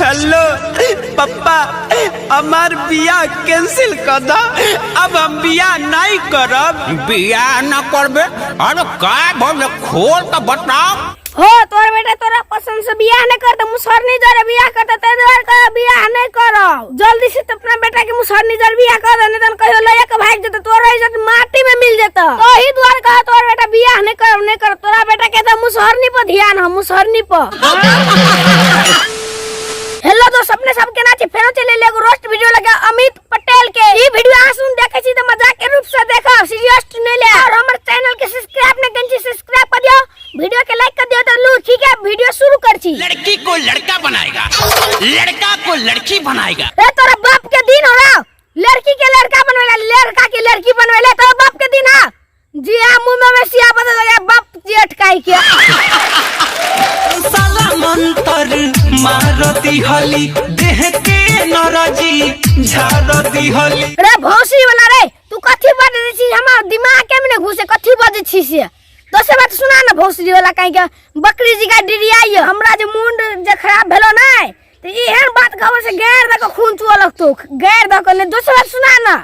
Hello पापा, हमार बियाह कैंसिल कर दो। अब हम बियाह नहीं करब। बियाह न करबे? अरे का भले खोल तो बताओ। हो तोर बेटा तोरा पसंद से बियाह नहीं करता, मुसहरनी जरे बियाह करता ते द्वार का बियाह नहीं करो। जल्दी से अपना बेटा के मुसहरनी जरे बियाह कर दे, नहीं तो कहियो लया के भाग जते, तोरा इज्जत माटी में मिल जता। तो ही द्वार का तोर बेटा बियाह नहीं कर तोरा बेटा के तो मुसहरनी पर ध्यान हो, मुसहरनी पर। हेलो दोस्त, अपने सबके नाचे फेरो चले लेगो रोस्ट वीडियो लगा अमित पटेल के। ई वीडियो आसुन देखे छी त मजाक के रूप से देखो, सीरियस नहीं ले। और हमर चैनल के सब्सक्राइब नहीं करी, सब्सक्राइब कर दियो, वीडियो के लाइक कर दियो। तो लो ठीक है, वीडियो शुरू कर छी। लड़की को लड़का बनाएगा, लड़का को लड़की बनाएगा। ए तोरा बाप के दिन हो रहा, लड़की के लड़का बनवेला, लड़का के लड़की बनवेला। तोरा बाप के दिन है जी। आ मुंह में सिया बदल गया बाप जी अटकाई के। साला मंतर मारती हली, देह के नरजी झारती हली। रे भौसी वाला रे, तू कथि बात छी? हमार दिमाग में न घुसे, कथि बात छी से? दोसर बात सुना ना भौसी वाला, कहीं के बकरी जी का डिरियाई हमरा जे मुंड जे खराब भेलो नै, तो एहन बात खबर से गैर द के खून चुआ लगतो, गैर द के। दोसर बात सुना ना।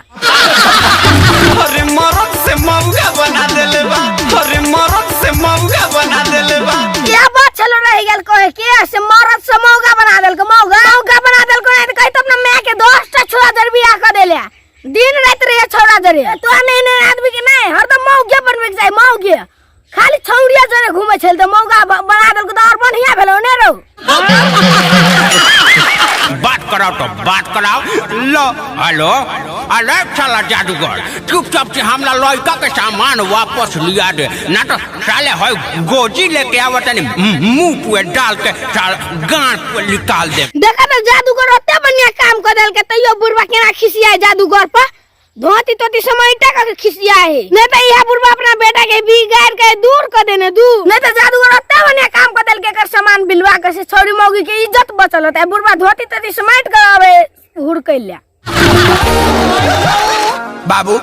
अरे मरद से मौगा बना देले बा, अरे मरद से मौगा बना देले बा। क्या बात चलो रह गेल कहे के से मरद से मौगा बना देल के? मौगा बना देल को, नहीं तो कहि तो अपना मैं के 10 टा छोरा दर बियाह कर देले, दिन रात रे छोरा दरे। तो नहीं आदमी के नहीं हरदम मौगे बनवे के जाय, मौगे खाली छौरिया जरे घूमे छल त मौगा बना देल को। और बढ़िया भेलो ने रो। बात कराओ लो। हेलो, अरे साला जादूगर, चुपचाप से हमला लड़का के सामान वापस लिया दे, ना तो साले है गोजी लेके आवत नहीं, मुंह पे डाल के साला गांड पे निकाल दे। देखा तो जादूगर ओते बढ़िया काम कर देल के, तइयो बुढ़वा केना खिसिया जादूगर पर। धोती तोती समयटा का खिसिया है, नहीं तो यह बुढ़वा अपना बेटा के बिगाड़ के दूर कर देने दूर। नहीं तो जादूगर ओते बढ़िया काम कर देल के कर सामान बिलवा के से छोरी मौगी के इज्जत बचल होता है। बुढ़वा धोती तोती समेट कर आवे हुड़ कैल्या। बाबू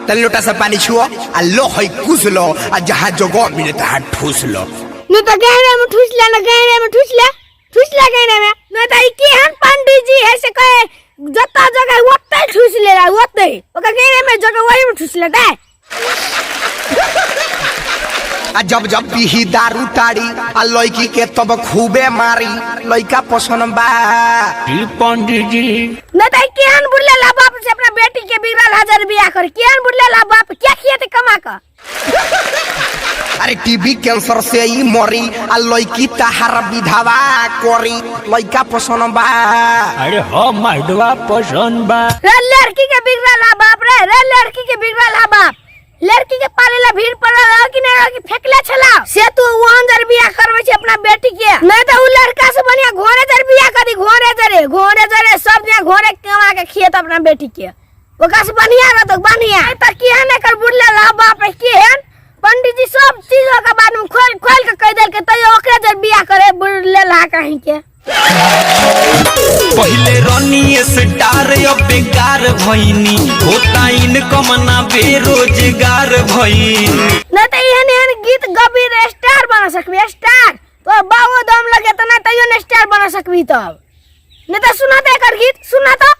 तल लोटा से पानी छुओ आ लो है कुछ लो, आ जहाँ जगह मिले तहाँ ठूस लो। नहीं तो गहरे में ठूस ले, ना गहरे में ठूस ले गहरे में। नहीं तो केहन पंडित जी है से कहे जता जगह ओते ठूस ले रहा, ओते ओकर गहरे में जगह वही में ठूस लेता है। आ जब जब पीही दारू टाड़ी आ लड़की के तब खूबे मारी, लड़का पसंद बा। पंडित जी नहीं तो केहन बुढ़ले ला बाप से अपना बेटी के बिगड़ल हजार बियाह कर, केहन बुढ़ले ला बाप क्या खियाते कमा का। अरे टीबी कैंसर से ही मरी आ लड़की तहार विधवा करी, लड़का पसंद बा। अरे हो मर्दवा पसंद बा। रे लड़की के बिगड़ल ला बाप रे, लड़की के बिगड़ल ला बाप। लड़की के पाले ला भीड़ पड़ल हो कि नहीं हो कि फेंकले छला से तू वहां जर बियाह करवे छी अपना बेटी के। नहीं तो उ लड़का से बढ़िया घोड़े जर बियाह कर दी, घोड़े जरे सब ने घोड़े कमा के खियत अपना बेटी के, ओका से बढ़िया रहत बढ़िया। त केहन कर बुढ़ले ला बाप रे, केहन पंडित जी सब चीजों का बाद में खोल के कह देल के तइयो ओकरे जर बियाह करे बुढ़ले ला कहीं के। पहले रनिए से डार अब बेकार भइनी, होता इनकम ना बेरोजगार भइनी। नहीं तो एहन गीत गबी रे स्टार बना सकबी, स्टार तो बाबू दम लगे तो ना तइयो ने स्टार बना सकबी। तब नहीं तो सुना तो एकर गीत सुना तो।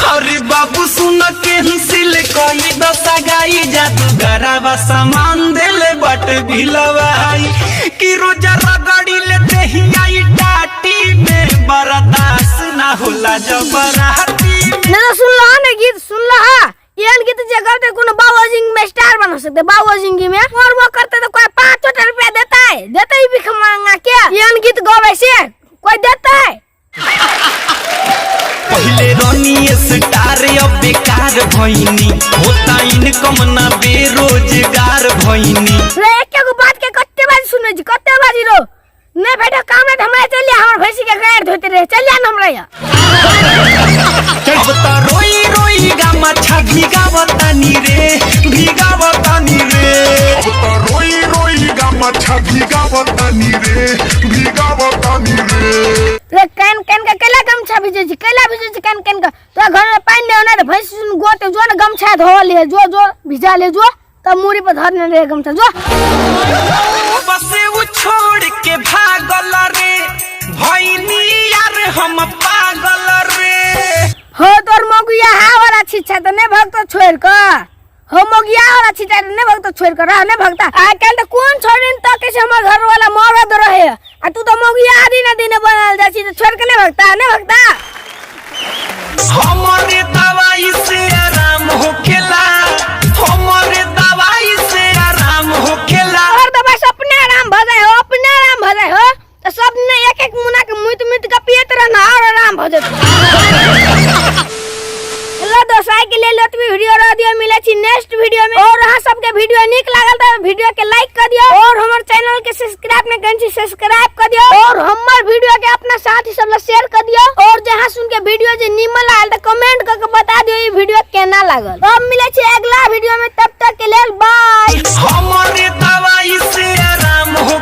अरे बाबू सुन के हिसिल कोई दशा गाई, जादूगरवा सामान देले बट भिलवाई, कि रोजा रगड़ी लेते ही आई टाटी में, बर्दाश्त ना होला जबराती। नहीं तो सुन लो ना गीत, सुन लो हा एहन गीत जे गाते कोनो बाबूजिंग में स्टार बना सकते, बाबूजिंग में। और वो करते तो कोई 5 रुपया देता ही भिख मांगा के एहन गीत गावे से कोई देता है। पहले रनिए स्टार अब बेकार भइनी, होता इनकम ना बेरोजगार भइनी। रे एक बात के कत्ते बाजी सुने जी, कत्ते बाजी रो नहीं बेटा काम है हमरा चलिए, हमर भैंसी के गाड़ धोते रहे चलिए न हमरा या। अब तो रोई रोई गामा छा भीगावतानी रे, भीगावतानी रे। अब तो रोई रोई गामा छा भीगावतानी रे, भीगावतानी रे। रे कैन के केला गमछा भिजे छी, केला भिजे छी कैन का। तो घर में पानी ले ना भैंस सुन गोते जो ना गमछा धो ले, जो भिजा ले जो, तब मूड़ी पर धरने रे गमछा जो। बसे वो छोड़ के भागल रे भइनी यार हम पागल रे। हो तोर मौगिया हा वाला छिछा तो ने भक्त छोड़ का हो मौगिया वाला छिछा तो ने भक्त छोड़ कर रहा ने भक्ता आ कल तो कौन छोड़िन तो कैसे हमर घर वाला मरद रहे आ तू तो मौगिया आदि ना दिन बनल जाची तो छोड़ के ने भक्ता हमारे दवाई से आराम होखेला, हमारे दवाई से आराम होखेला। और दवा अपने आराम भ जाए हो तो सब ने एक मुना के मुत का पियत रहना और आराम भ जाए। हेलो दोस्तों के लिए लतवी वीडियो दियो मिले छी नेक्स्ट वीडियो में। और अहाँ सबके वीडियो निक लागल त वीडियो के लाइक कर दियो और हमर चैनल के सब्सक्राइब ने कन छी सब्सक्राइब कर दियो और हमर वीडियो के अपना साथी सब शेयर कर दियो और जहां सुन के वीडियो जे निमन लागल त कमेंट करके बता दियो ई वीडियो केना लागल। अब मिले छी अगला वीडियो में, तब तक के लिए बाय। हमारे दवाई से आराम हो